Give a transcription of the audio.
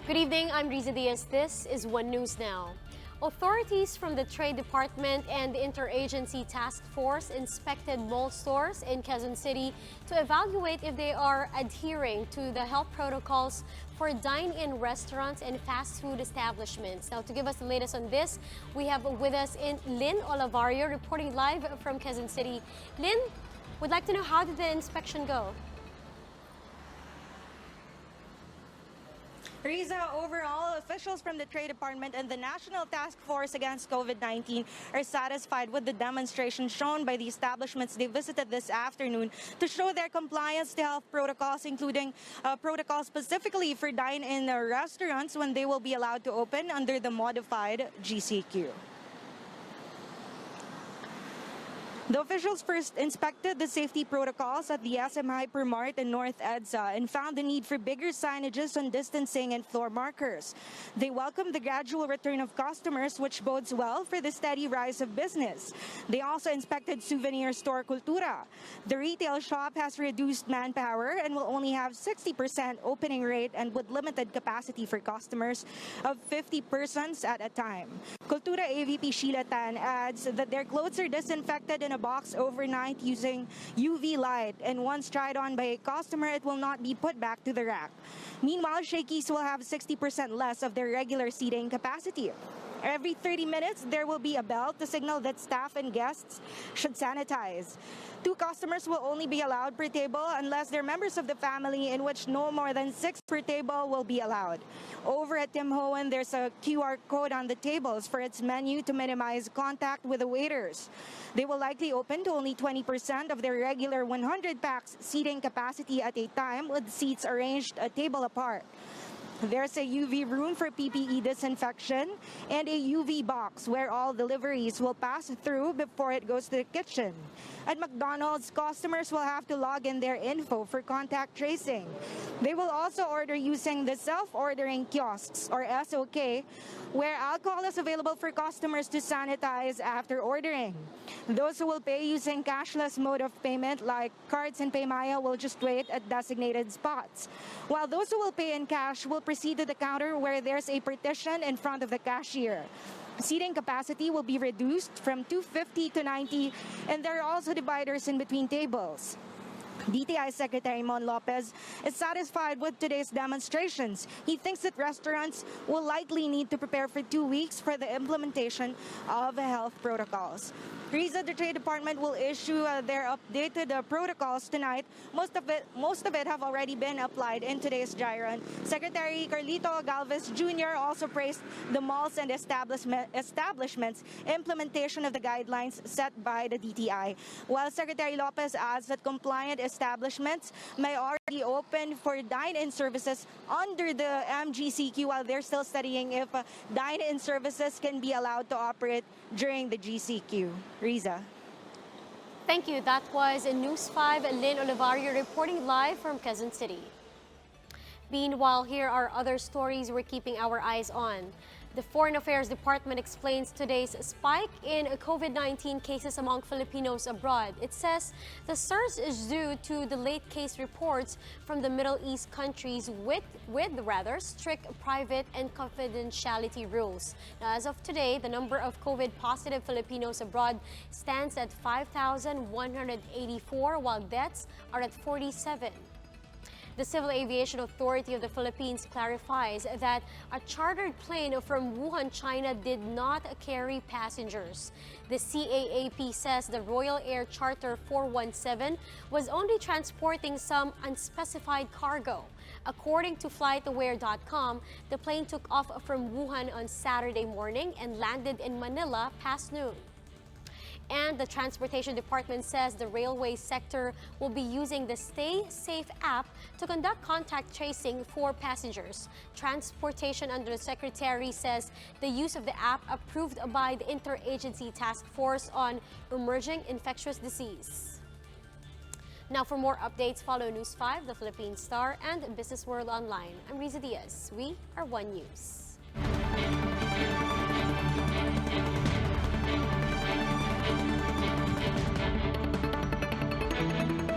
Good evening, I'm Riza Diaz. This is One News Now. Authorities from the Trade Department and the Interagency Task Force inspected mall stores in Quezon City to evaluate if they are adhering to the health protocols for dine-in restaurants and fast food establishments. Now, to give us the latest on this, we have with us Lynn Olivario reporting live from Quezon City. Lynn, would like to know, how did the inspection go? Riza, overall, officials from the Trade Department and the National Task Force against COVID-19 are satisfied with the demonstration shown by the establishments they visited this afternoon to show their compliance to health protocols, including protocols specifically for dine-in restaurants when they will be allowed to open under the modified GCQ. The officials first inspected the safety protocols at the SM Hypermart in North EDSA and found the need for bigger signages on distancing and floor markers. They welcomed the gradual return of customers, which bodes well for the steady rise of business. They also inspected souvenir store Cultura. The retail shop has reduced manpower and will only have 60% opening rate and with limited capacity for customers of 50 persons at a time. Cultura AVP Sheila Tan adds that their clothes are disinfected in a box overnight using UV light, and once tried on by a customer, it will not be put back to the rack. Meanwhile, Shakey's will have 60% less of their regular seating capacity. Every 30 minutes, there will be a bell to signal that staff and guests should sanitize. 2 customers will only be allowed per table unless they're members of the family, in which no more than 6 per table will be allowed. Over at Tim Hohen, there's a QR code on the tables for its menu to minimize contact with the waiters. They will likely open to only 20% of their regular 100 packs seating capacity at a time, with seats arranged a table apart. There's a UV room for PPE disinfection and a UV box where all deliveries will pass through before it goes to the kitchen. At McDonald's, customers will have to log in their info for contact tracing. They will also order using the self-ordering kiosks, or SOK, where alcohol is available for customers to sanitize after ordering. Those who will pay using cashless mode of payment like cards and PayMaya will just wait at designated spots, while those who will pay in cash will proceed to the counter where there's a partition in front of the cashier. Seating capacity will be reduced from 250 to 90, and there are also dividers in between tables. DTI Secretary Mon Lopez is satisfied with today's demonstrations. He thinks that restaurants will likely need to prepare for 2 weeks for the implementation of health protocols. Riza, the Trade Department will issue their updated protocols tonight. Most of it have already been applied in today's dry run. Secretary Carlito Galvez Jr. also praised the malls and establishments' implementation of the guidelines set by the DTI, while Secretary Lopez adds that compliant establishments may already open for dine-in services under the MGCQ, while they're still studying if dine-in services can be allowed to operate during the GCQ. Riza. Thank you. That was News 5, Lynn Olivario reporting live from Quezon City. Meanwhile, here are other stories we're keeping our eyes on. The Foreign Affairs Department explains today's spike in COVID-19 cases among Filipinos abroad. It says the surge is due to the late case reports from the Middle East countries with strict private and confidentiality rules. Now, as of today, the number of COVID-positive Filipinos abroad stands at 5,184, while deaths are at 47. The Civil Aviation Authority of the Philippines clarifies that a chartered plane from Wuhan, China did not carry passengers. The CAAP says the Royal Air Charter 417 was only transporting some unspecified cargo. According to FlightAware.com, the plane took off from Wuhan on Saturday morning and landed in Manila past noon. And the Transportation Department says the railway sector will be using the Stay Safe app to conduct contact tracing for passengers. Transportation Undersecretary says the use of the app approved by the Interagency Task Force on Emerging Infectious Disease. Now, for more updates, follow News 5, The Philippine Star, and Business World Online. I'm Riza Diaz. We are One News.